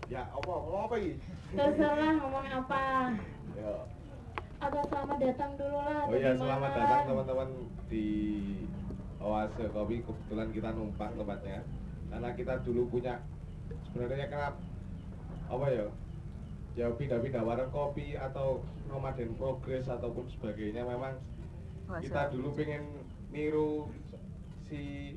Ya, ngomong apa ini? Terserah ngomong apa. Ya. Atau selamat datang dulu lah. Oh iya, selamat datang teman-teman di Oase Kopi. Kebetulan kita numpang tempatnya. Karena kita dulu punya sebenarnya kenapa apa ya? Ya pindah-pindah warung kopi atau nomaden progress ataupun sebagainya, memang kita dulu pengen niru si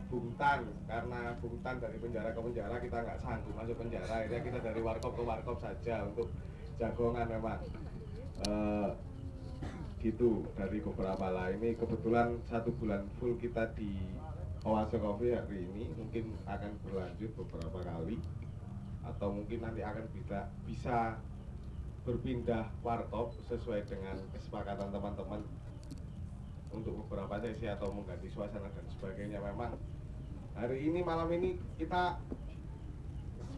Bung Tan, karena Bung Tan dari penjara ke penjara kita nggak sanggup masuk penjara, akhirnya kita dari warkop ke warkop saja untuk jagongan memang. Gitu dari beberapa lah. Ini kebetulan 1 bulan full kita di Oase Coffee hari ini, mungkin akan berlanjut beberapa kali atau mungkin nanti akan bisa berpindah warkop sesuai dengan kesepakatan teman-teman untuk beberapa sesi atau mengganti suasana dan sebagainya. Memang hari ini malam ini kita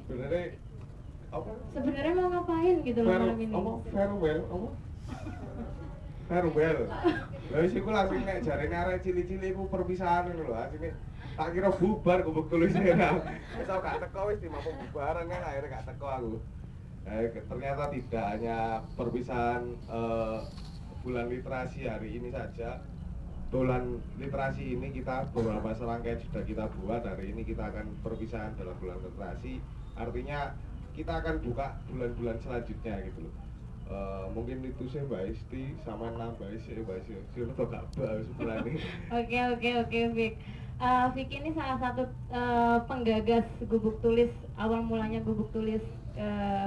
sebenarnya mau ngapain gitu loh malam ini? Farewell lha wis iku langsung nek jarene arek cili-cili iku perpisahan ngono lho, asine tak kira bubar gubuk tulisnya. Wis aku gak teko, wis dimampu bubaran kan, akhirnya gak teko aku. Ternyata tidak hanya perpisahan bulan literasi hari ini saja. Bulan literasi ini kita beberapa serangkaian sudah kita buat. Hari ini kita akan perpisahan dalam bulan literasi. Artinya kita akan buka bulan-bulan selanjutnya gitu loh. Mungkin itu sih Mbak Isti sama nambah sih Mbak Isti. Sih udah gak bahas bulan ini. Oke, Vic. Vic ini salah satu penggagas Gubuk Tulis. Awal mulanya Gubuk Tulis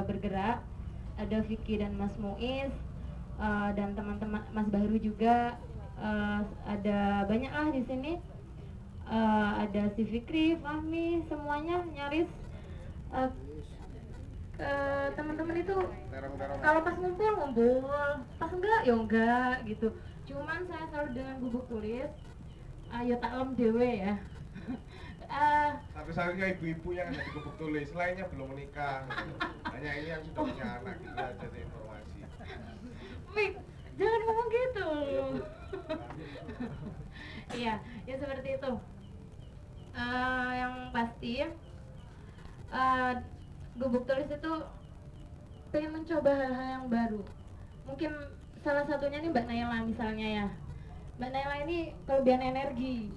bergerak. Ada Vicky dan Mas Muiz dan teman-teman Mas Bahru juga. Ada banyak lah di sini. Ada si Fikri, Fahmi, semuanya nyaris. Teman-teman itu kalau pas ngumpul, pas enggak ya enggak gitu. Cuman saya selalu dengan Gubuk Tulis. Ayo taklem dewe ya. Satu-satunya ibu-ibu yang ada di Gubuk Tulis, lainnya belum menikah. Hanya ini yang sudah punya anak, gitu aja sih informasi. Mik, jangan ngomong gitu. Iya, ya seperti itu. Yang pasti Gubuk Tulis itu pengen mencoba hal-hal yang baru. Mungkin salah satunya nih Mbak Naila misalnya ya. Mbak Naila ini kelebihan energi.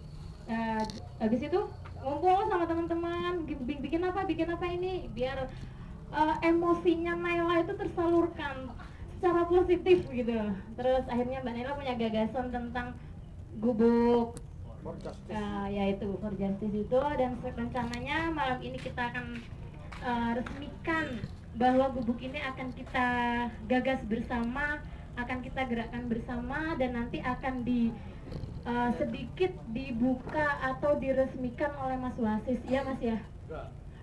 Habis itu ngumpul sama teman-teman, bikin apa ini biar emosinya Naila itu tersalurkan secara positif gitu. Terus akhirnya Mbak Naila punya gagasan tentang gubuk yaitu For Justice itu, dan rencananya malam ini kita akan resmikan bahwa gubuk ini akan kita gagas bersama, akan kita gerakkan bersama, dan nanti akan sedikit dibuka atau diresmikan oleh Mas Wasis. Iya Mas ya?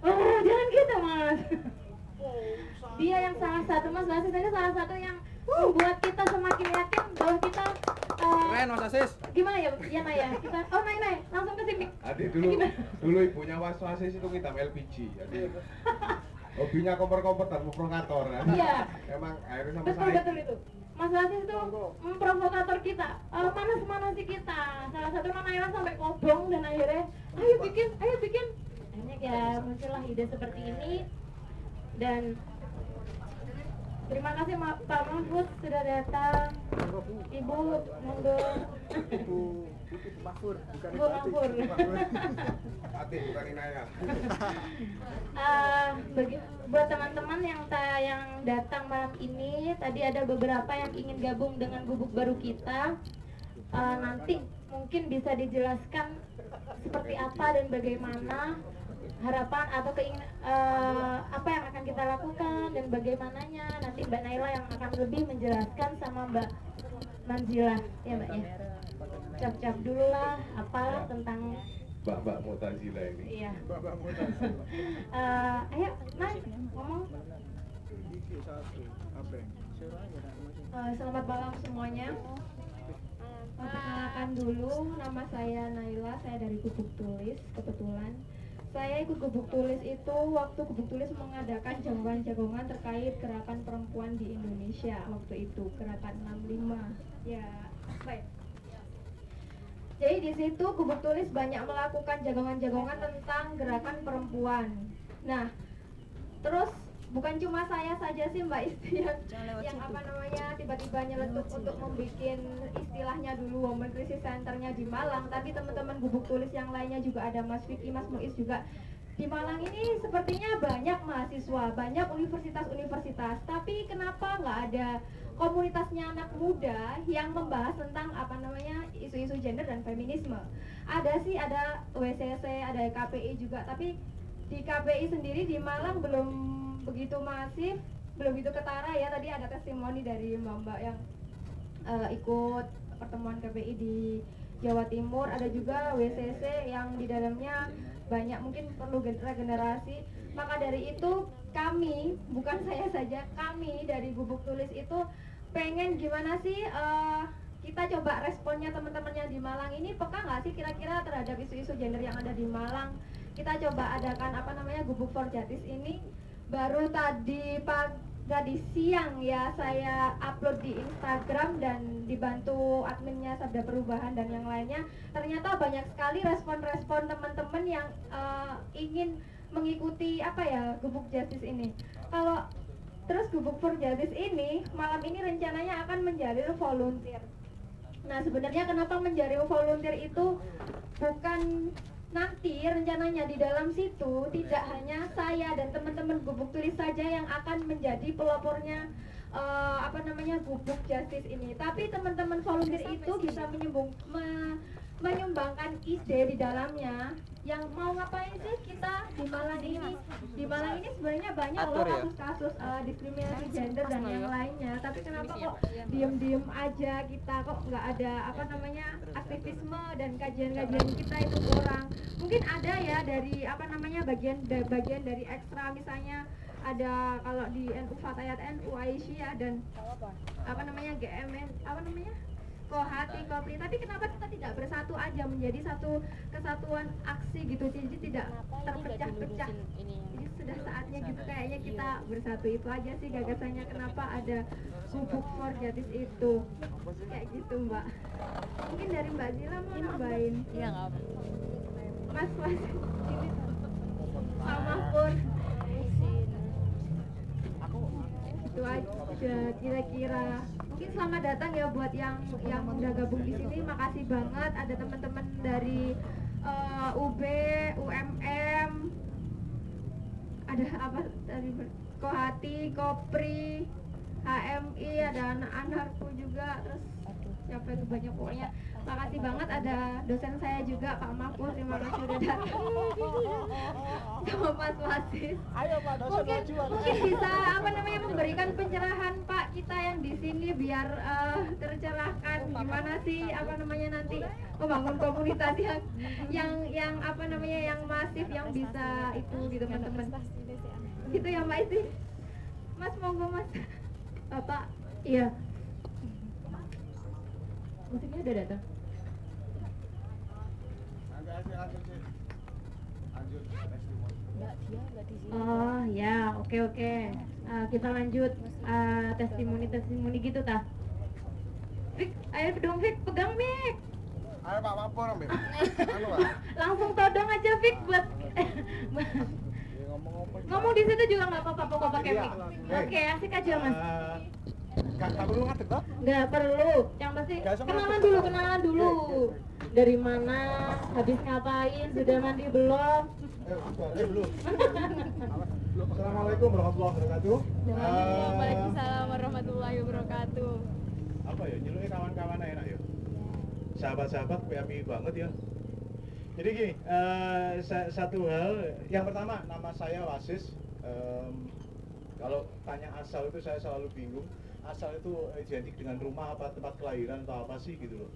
Oh jangan gitu Mas. Dia yang salah satu, Mas Wasis ini salah satu yang membuat kita semakin yakin bahwa kita keren Mas Asis. Gimana ya Naya? Kita Nay langsung ke sini. Adik dulu ibunya Mas Wasis itu kita LPG. Jadi hobinya kompor-kompor dan provokator kan. Iya. Emang akhirnya sama betul itu. Mas Wasis itu memprovokator kita, manas-manasi kita. Salah satu Nailah sampai kobong dan akhirnya ayo bikin. Akhirnya ya muncullah ide seperti ini. Dan terima kasih Pak Mahfud sudah datang. Ibu monggo. Ibu Mahfur, bukan Ibu Mahfur. Ati bukan Inaya. Buat teman-teman yang datang malam ini, tadi ada beberapa yang ingin gabung dengan gubuk baru kita. Nanti mungkin bisa dijelaskan seperti apa dan bagaimana harapan atau keinginan apa yang akan kita lakukan dan bagaimananya. Nanti Mbak Naila yang akan lebih menjelaskan sama Mbak Manzila ya Mbak ya. Cap-cap dulu lah apa tentang Mbak Mutazila ini. Iya. Ayo Mas ngomong. Selamat malam semuanya. Perkenalkan dulu, nama saya Naila, saya dari Gubuk Tulis. Kebetulan saya ikut Gubuk Tulis itu waktu Gubuk Tulis mengadakan jagongan-jagongan terkait gerakan perempuan di Indonesia waktu itu, gerakan 65. Ya, baik. Jadi di situ Gubuk Tulis banyak melakukan jagongan-jagongan tentang gerakan perempuan. Nah, Terus bukan cuma saya saja sih Mbak Isti yang apa namanya tiba-tiba nyeletuk untuk membuat istilahnya dulu Women Crisis Centernya di Malang, tapi teman-teman gubuk tulis yang lainnya juga ada Mas Vicky, Mas Muiz juga. Di Malang ini sepertinya banyak mahasiswa, banyak universitas-universitas, tapi kenapa nggak ada komunitasnya anak muda yang membahas tentang apa namanya isu-isu gender dan feminisme? Ada sih, ada WCC, ada KPI juga, tapi di KPI sendiri di Malang belum begitu masif, belum begitu ketara ya. Tadi ada testimoni dari Mbak yang ikut pertemuan KPI di Jawa Timur, ada juga WCC yang di dalamnya banyak mungkin perlu regenerasi. Maka dari itu kami, bukan saya saja, kami dari Gubuk Tulis itu pengen gimana sih kita coba responnya teman-temannya di Malang ini peka nggak sih kira-kira terhadap isu-isu gender yang ada di Malang. Kita coba adakan apa namanya Gubuk for Justice ini. Baru tadi siang ya saya upload di Instagram dan dibantu adminnya Sabda Perubahan dan yang lainnya. Ternyata banyak sekali respon-respon teman-teman yang ingin mengikuti apa ya Gubuk Justice ini. Kalau terus Gubuk for Justice ini malam ini rencananya akan menjaring volunteer. Nah sebenarnya kenapa menjaring volunteer itu bukan nanti rencananya di dalam situ tidak hanya saya dan teman-teman Gubuk Tulis saja yang akan menjadi pelopornya apa namanya Gubuk Justice ini, tapi teman-teman volunteer itu bisa menyumbangkan ide di dalamnya yang mau ngapain sih kita di Malang ini. Di Malang ini sebenarnya banyak loh kasus-kasus diskriminasi gender dan yang lainnya, tapi kenapa kok diem-diem aja kita, kok nggak ada apa namanya aktivisme dan kajian-kajian kita itu kurang. Mungkin ada ya dari apa namanya bagian dari ekstra, misalnya ada kalau di NU Fatayat NU Aisyah dan apa namanya GMN apa namanya Kohati, Kopri, tapi kenapa kita tidak bersatu aja menjadi satu kesatuan aksi gitu, jadi tidak terpecah-pecah. Jadi sudah saatnya gitu kayaknya kita bersatu, itu aja sih gagasannya kenapa ada Gubuk for Justice itu. Kayak gitu Mbak. Mungkin dari Mbak Zila mau nambahin? Iya nggak apa. Mas sama Pur. Itu aja kira-kira. Mungkin selamat datang ya buat yang udah gabung di sini. Makasih banget ada teman-teman dari UB, UMM, ada apa dari Kohati, Kopri, HMI, ada anak-anakku juga, terus siapa itu banyak pokoknya. Makasih banget ada dosen saya juga Pak Mahfud, terima kasih udah datang. Sama Mas Wasis. Mungkin bisa apa namanya memberikan pencerahan Pak kita yang di sini biar tercerahkan gimana sih apa namanya nanti membangun komunitas yang apa namanya yang masif yang bisa itu gitu teman-teman. Gitu ya Mbak Isi. Mas monggo Mas. Bapak, iya. Musiknya udah datang. Oh ya, oke. Kita lanjut testimoni gitu tah. Fik, ayo dong Fik, pegang Fik. Ayo Pak Mapor ambil. Langsung todong aja Fik buat ngomong di situ juga nggak apa-apa pokok pakai mic. Oke, asik aja Mas. Gak perlu ngadeg toh? Nggak perlu, yang pasti kenalan dulu. Dari mana, habis ngapain, sudah mandi belum? Belum. Assalamualaikum warahmatullahi wabarakatuh. Waalaikumsalam warahmatullahi wabarakatuh. Apa ya, nyeluknya kawan-kawan enak ya? Sahabat-sahabat PMI banget ya. Jadi gini, satu hal, yang pertama nama saya Wasis. Kalau tanya asal itu saya selalu bingung. Asal itu identik dengan rumah apa tempat kelahiran atau apa sih gitu loh.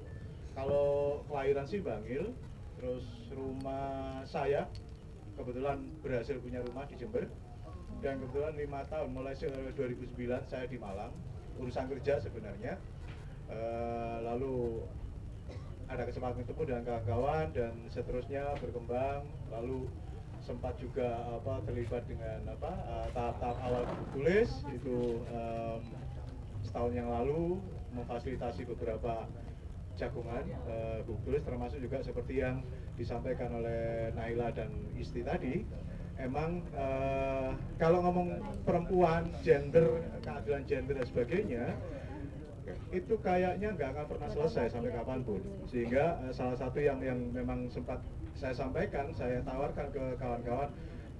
Kalau kelahiran sih Bangil, terus rumah saya kebetulan berhasil punya rumah di Jember, dan kebetulan 5 tahun mulai 2009 saya di Malang, urusan kerja sebenarnya. Lalu ada kesempatan ketemu dengan kawan-kawan dan seterusnya berkembang, lalu sempat juga terlibat dengan tahap-tahap awal tulis itu setahun yang lalu memfasilitasi beberapa jagungan buku tulis, termasuk juga seperti yang disampaikan oleh Naila dan Isti tadi, emang kalau ngomong perempuan, gender, keadilan gender dan sebagainya, itu kayaknya nggak akan pernah selesai sampai kapanpun. Sehingga salah satu yang memang sempat saya sampaikan, saya tawarkan ke kawan-kawan,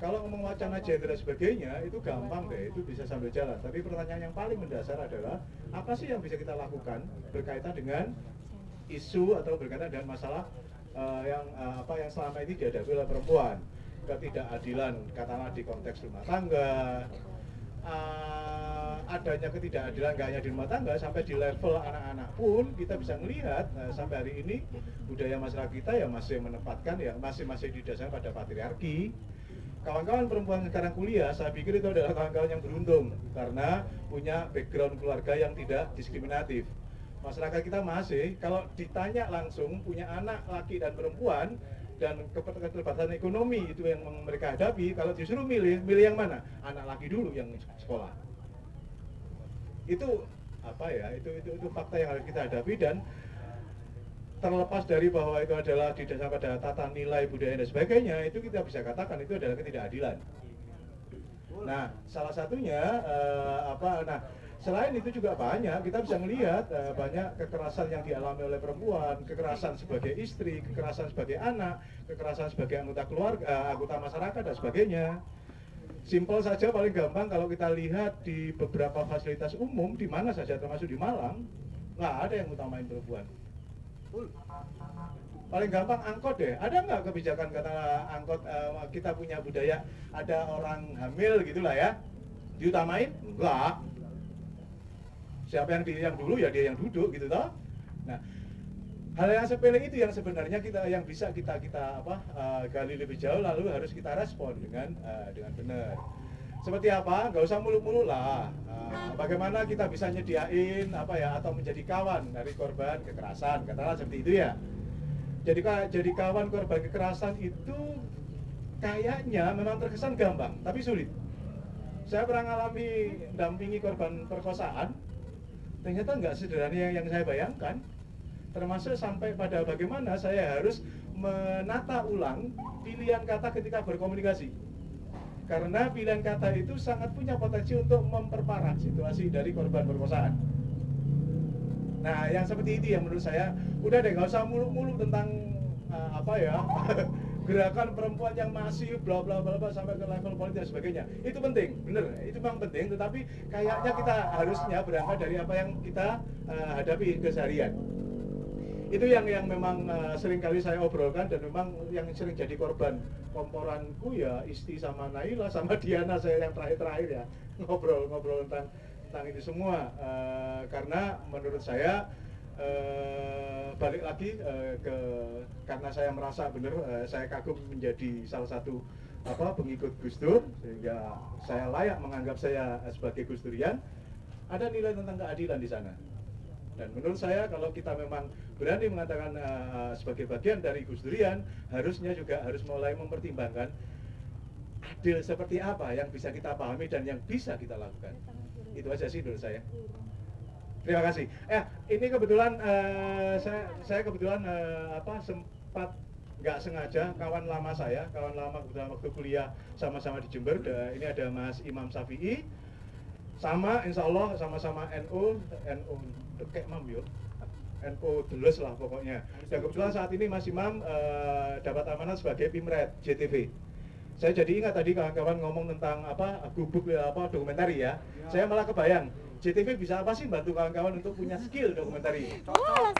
kalau ngomong wacana gender dan sebagainya itu gampang deh, itu bisa sambil jalan. Tapi pertanyaan yang paling mendasar adalah apa sih yang bisa kita lakukan berkaitan dengan isu atau berkaitan dengan masalah yang selama ini dihadapi oleh perempuan, ketidakadilan katakanlah di konteks rumah tangga, adanya ketidakadilan gak hanya di rumah tangga, sampai di level anak-anak pun kita bisa melihat sampai hari ini budaya masyarakat kita yang masih menempatkan ya masih didasarkan pada patriarki. Kawan-kawan perempuan sekarang kuliah, saya pikir itu adalah kawan-kawan yang beruntung karena punya background keluarga yang tidak diskriminatif. Masyarakat kita masih, kalau ditanya langsung punya anak laki dan perempuan dan keterbatasan ekonomi itu yang mereka hadapi, kalau disuruh milih yang mana? Anak laki dulu yang sekolah. Itu itu fakta yang harus kita hadapi, dan terlepas dari bahwa itu adalah didasarkan pada tata nilai budaya dan sebagainya, itu kita bisa katakan itu adalah ketidakadilan. Nah, salah satunya selain itu juga banyak, kita bisa melihat banyak kekerasan yang dialami oleh perempuan, kekerasan sebagai istri, kekerasan sebagai anak, kekerasan sebagai anggota keluarga, anggota masyarakat dan sebagainya. Simpel saja, paling gampang kalau kita lihat di beberapa fasilitas umum, di mana saja termasuk di Malang, nggak ada yang utamain perempuan. Paling gampang angkot deh, ada nggak kebijakan kata angkot kita punya budaya ada orang hamil gitulah ya, diutamain? Enggak. Siapa yang dulu ya dia yang duduk gitu toh. Nah, hal yang sepele itu yang sebenarnya yang bisa kita gali lebih jauh, lalu harus kita respon dengan benar. Seperti apa? Nggak usah muluk-muluk lah. Bagaimana kita bisa nyediain atau menjadi kawan dari korban kekerasan, katakanlah seperti itu ya. Jadi kawan korban kekerasan itu kayaknya memang terkesan gampang, tapi sulit. Saya pernah ngalami dampingi korban perkosaan. Ternyata nggak sederhana yang saya bayangkan, termasuk sampai pada bagaimana saya harus menata ulang pilihan kata ketika berkomunikasi. Karena pilihan kata itu sangat punya potensi untuk memperparah situasi dari korban perkosaan. Nah, yang seperti itu yang menurut saya, udah deh nggak usah muluk-muluk tentang gerakan perempuan yang masif bla bla bla sampai ke level politik dan sebagainya. Itu penting, bener, itu memang penting, tetapi kayaknya kita harusnya berangkat dari apa yang kita hadapi keseharian. Itu yang memang sering kali saya obrolkan, dan memang yang sering jadi korban komporanku ya Isti sama Naila sama Diana, saya yang terakhir ya ngobrol tentang itu semua, karena menurut saya balik lagi karena saya merasa benar saya kagum menjadi salah satu pengikut Gus Dur, sehingga saya layak menganggap saya sebagai Gus Durian. Ada nilai tentang keadilan di sana, dan menurut saya kalau kita memang berani mengatakan sebagai bagian dari Gus Durian, harusnya juga harus mulai mempertimbangkan adil seperti apa yang bisa kita pahami dan yang bisa kita lakukan. Itu aja sih menurut saya. Terima kasih. Ini kebetulan saya kebetulan sempat nggak sengaja kawan lama kebetulan waktu kuliah sama-sama di Jember. Ini ada Mas Imam Syafi'i, sama insya Allah sama-sama NU dekek mam yo, NU Deles lah pokoknya. Dan kebetulan saat ini Mas Imam dapat amanat sebagai Pimret JTV. Saya jadi ingat tadi kawan-kawan ngomong tentang gubuk dokumentari ya. Saya malah kebayang JTV bisa apa sih bantu kawan-kawan untuk punya skill dokumentari?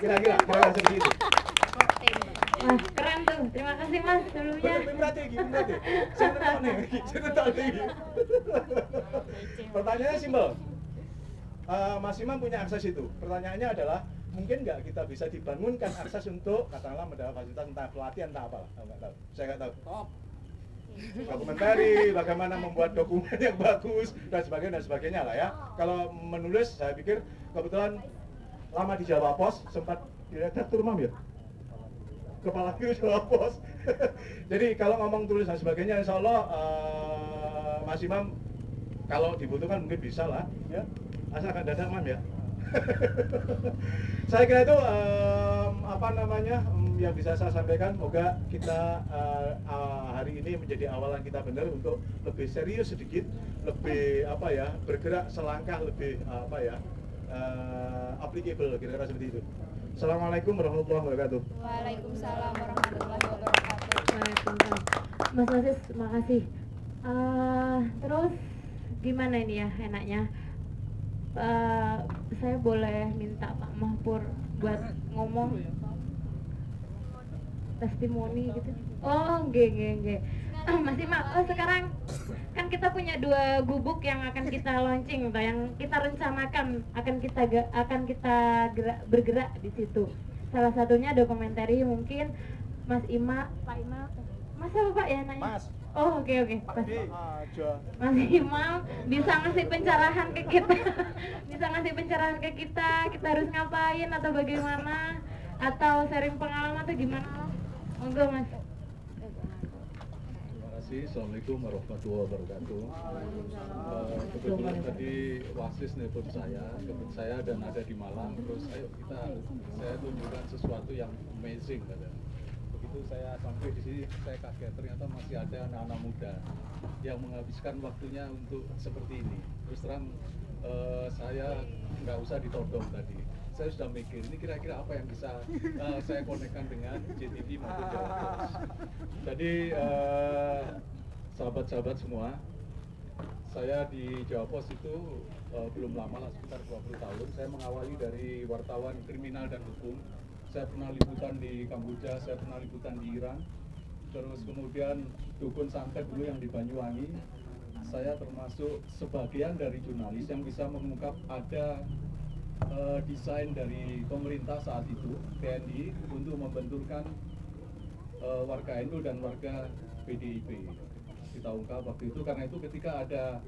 Kira-kira seperti itu. Keren tuh, terima kasih Mas dulunya. Berarti. Saya tahu nih. Pertanyaannya simpel. Mas Imam punya akses itu. Pertanyaannya adalah, mungkin nggak kita bisa dibangunkan akses untuk katakanlah mendapat fasilitas entah pelatihan entah apalah. Nggak tahu. Saya nggak tahu. Dokumentari, bagaimana membuat dokumen yang bagus dan sebagainya lah ya. Kalau menulis, saya pikir kebetulan lama di Jawa Pos, sempat direktur Mam ya, kepala biro Jawa Pos. Jadi kalau ngomong tulis dan sebagainya, insya Allah Mas Imam kalau dibutuhkan mungkin bisa lah ya, asalkan dadak Mam ya. Saya kira itu yang bisa saya sampaikan. Moga kita hari ini menjadi awalan kita benar untuk lebih serius sedikit, lebih bergerak selangkah lebih applicable, kira-kira seperti itu. Assalamualaikum warahmatullahi wabarakatuh. Waalaikumsalam warahmatullahi wabarakatuh. Waalaikumsalam. Mas Aziz, makasih. Terus gimana ini ya enaknya? Saya boleh minta Pak Mahpur buat ngomong testimoni gitu? Oh, nggih. Masih sekarang kan kita punya 2 gubuk yang akan kita launching, yang kita rencanakan akan kita bergerak di situ. Salah satunya dokumentari, mungkin Mas Pak Ima, Mas apa Pak ya nanya? Mas. Oh, oke. Mas Imam bisa ngasih pencerahan ke kita, kita harus ngapain atau bagaimana, atau sharing pengalaman atau gimana? Monggo Mas. Assalamualaikum warahmatullahi wabarakatuh. Kebetulan tadi wasis nelpon saya dan ada di Malang. Terus saya tunjukkan sesuatu yang amazing katanya. Begitu saya sampai di sini, saya kaget ternyata masih ada anak-anak muda yang menghabiskan waktunya untuk seperti ini. Terus terang saya nggak usah ditodong tadi. Saya sudah mikir ini kira-kira apa yang bisa saya konekkan dengan JTV maupun Jawa Pos. Jadi sahabat-sahabat semua, saya di Jawa Pos itu belum lama lah, sekitar 20 tahun. Saya mengawali dari wartawan kriminal dan hukum. Saya pernah liputan di Kamboja, saya pernah liputan di Iran. Terus kemudian dukun santet dulu yang di Banyuwangi. Saya termasuk sebagian dari jurnalis yang bisa mengungkap ada desain dari pemerintah saat itu, TNI, untuk membenturkan warga NU dan warga PDIP. Kita ungkap waktu itu, karena itu ketika ada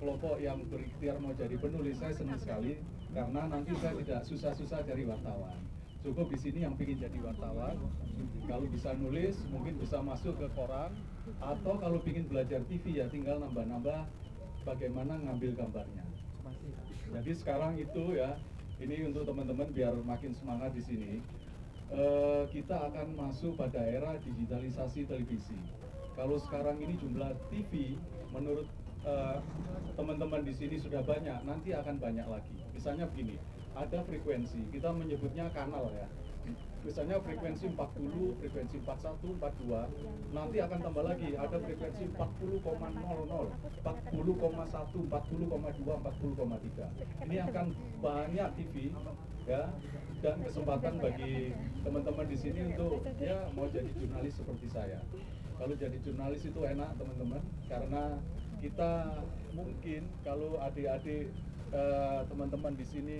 kelompok yang berikhtiar mau jadi penulis, saya senang sekali karena nanti saya tidak susah-susah cari wartawan. Cukup di sini yang ingin jadi wartawan, kalau bisa nulis mungkin bisa masuk ke koran, atau kalau ingin belajar TV ya tinggal nambah-nambah bagaimana ngambil gambarnya. Jadi sekarang itu ya, ini untuk teman-teman biar makin semangat di sini. Kita akan masuk pada era digitalisasi televisi. Kalau sekarang ini jumlah TV menurut teman-teman di sini sudah banyak, nanti akan banyak lagi. Misalnya begini, ada frekuensi, kita menyebutnya kanal ya. Misalnya frekuensi 40, frekuensi 41, 42, nanti akan tambah lagi, ada frekuensi 40,00, 40,1, 40,2, 40,3. Ini akan banyak TV ya, dan kesempatan bagi teman-teman di sini untuk ya mau jadi jurnalis seperti saya. Kalau jadi jurnalis itu enak teman-teman, karena kita mungkin kalau adik-adik teman-teman di sini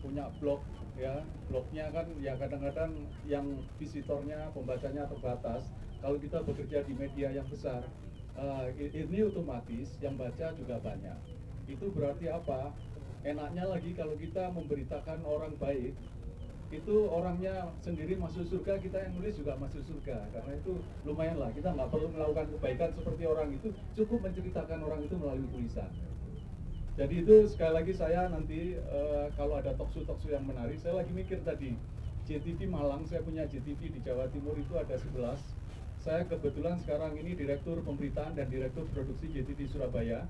punya blog ya, blognya kan ya kadang-kadang yang visitornya, pembacanya terbatas. Kalau kita bekerja di media yang besar, ini otomatis yang baca juga banyak. Itu berarti apa? Enaknya lagi kalau kita memberitakan orang baik, itu orangnya sendiri masuk surga, kita yang nulis juga masuk surga. Karena itu lumayan lah, kita nggak perlu melakukan kebaikan seperti orang itu, cukup menceritakan orang itu melalui tulisan. Jadi itu sekali lagi saya nanti kalau ada talkshow yang menarik, saya lagi mikir tadi JTV Malang, saya punya JTV di Jawa Timur itu ada 11. Saya kebetulan sekarang ini Direktur Pemberitaan dan Direktur Produksi JTV Surabaya.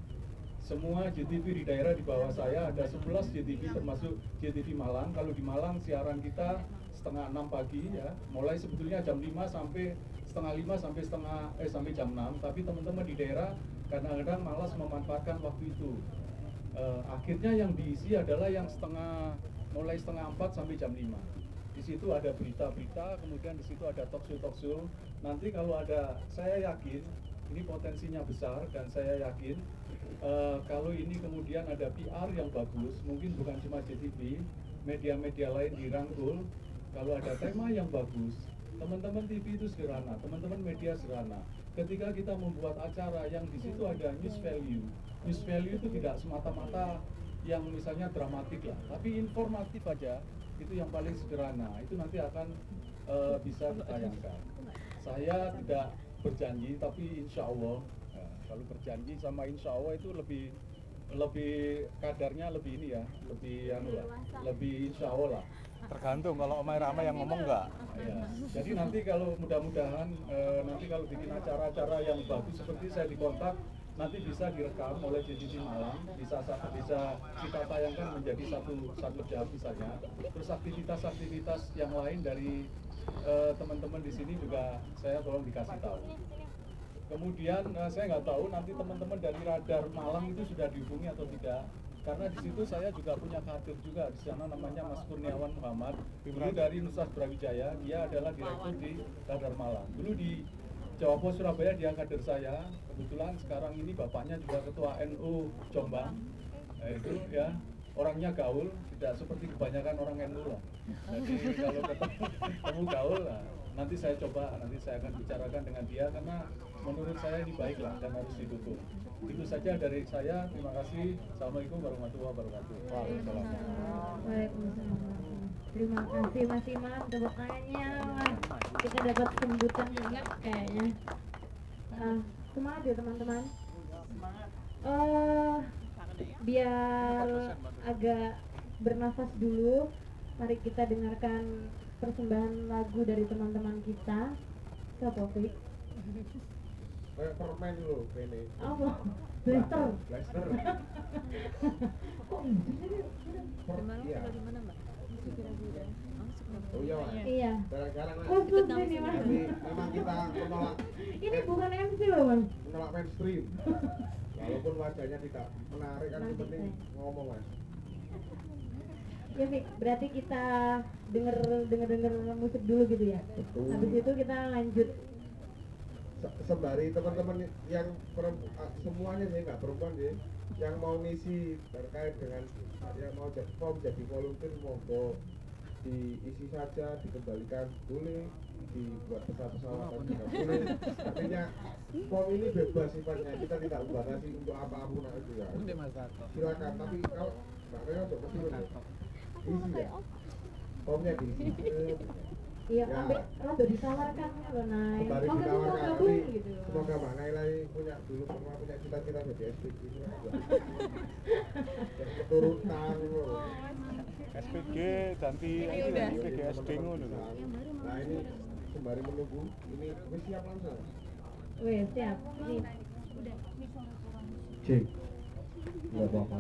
Semua JTV di daerah di bawah saya ada 11 JTV termasuk JTV Malang. Kalau di Malang siaran kita setengah 6 pagi ya, mulai sebetulnya jam 5 sampai setengah 5 sampai jam 6. Tapi teman-teman di daerah kadang-kadang malas memanfaatkan waktu itu. Akhirnya yang diisi adalah yang mulai setengah 4 sampai jam 5. Di situ ada berita-berita, kemudian di situ ada talkshow. Nanti kalau ada, saya yakin ini potensinya besar dan saya yakin kalau ini kemudian ada PR yang bagus, mungkin bukan cuma JTV, media-media lain dirangkul. Kalau ada tema yang bagus, teman-teman TV itu sederhana, teman-teman media sederhana. Ketika kita membuat acara yang di situ ada news value itu tidak semata-mata yang misalnya dramatik lah, tapi informatif aja, itu yang paling sederhana, itu nanti akan bisa ditayangkan. Saya tidak berjanji, tapi insya Allah, kalau berjanji sama insya Allah itu lebih lebih kadarnya lebih ini ya, lebih anu lah, lebih insya Allah lah. Tergantung kalau omai ramai yang ngomong enggak. Ya. Jadi nanti kalau mudah-mudahan nanti kalau bikin acara-acara yang bagus seperti saya dikontak, nanti bisa direkam oleh JCC Malang, bisa kita tayangkan menjadi satu jam misalnya. Terus aktivitas-aktivitas yang lain dari teman-teman di sini juga saya tolong dikasih tahu. Kemudian saya nggak tahu nanti teman-teman dari Radar Malang itu sudah dihubungi atau tidak. Karena di situ saya juga punya kader juga di sana namanya Mas Kurniawan Muhammad. Dulu dari Nusa Brawijaya, dia adalah direktur di Radar Malang. Dulu di Jawa Pos Surabaya dia kader saya. Kebetulan sekarang ini bapaknya juga ketua NU Jombang. Nah, itu ya orangnya gaul, tidak seperti kebanyakan orang NU lah. Jadi kalau ketemu gaul lah, nanti saya akan bicarakan dengan dia karena menurut saya ini baik lah dan harus didukung. Itu saja dari saya. Terima kasih. Assalamualaikum warahmatullahi wabarakatuh. Waalaikumsalam. Waalaikumsalam. Terima kasih Mas Imam, tepuk tangannya. Wah, kita dapat sambutan banget kayaknya. Semangat ya teman-teman. Biar agak bernafas dulu, mari kita dengarkan persembahan lagu dari teman-teman kita. Siapa Fik? Kayak permen dulu, ini. Apa? Blaster. Blaster. Kok ini? Iya. Oh iya, Mas. Iya. Jarang-jarang Mas. Khusus ini Mas. Tapi memang kita menolak Ini bukan MC loh Mas. menolak mainstream. Walaupun wajahnya tidak menarik kan yang penting ngomong Mas. Ya Fik, berarti kita denger musik dulu gitu ya. Betul. Habis itu kita lanjut. Sembari teman-teman yang semuanya sih nggak perempuan sih yang mau ngisi terkait dengan yang mau jadi volunteer monggo diisi saja, dikembalikan boleh, dibuat pesawat-pesawatan juga boleh. Artinya form ini bebas sifatnya, kita tidak membatasi untuk apapun juga. Silakan, tapi kalau nggak rela untuk kecil isi ya, formnya diisi. Iya, Ya. ambil rada ditawarkan loh Nay. Sembari Mau ditawarkan, gabung tapi gitu. semoga Mbak Naila punya dulu pernah punya cita-cita jadi SPG ini aja. Jadi keturunan loh. SPG ganti SPG SD ngono lho. Nah ini sembari menunggu, ini wis siap langsung. Wih, siap. Nih. Cek. Enggak apa-apa.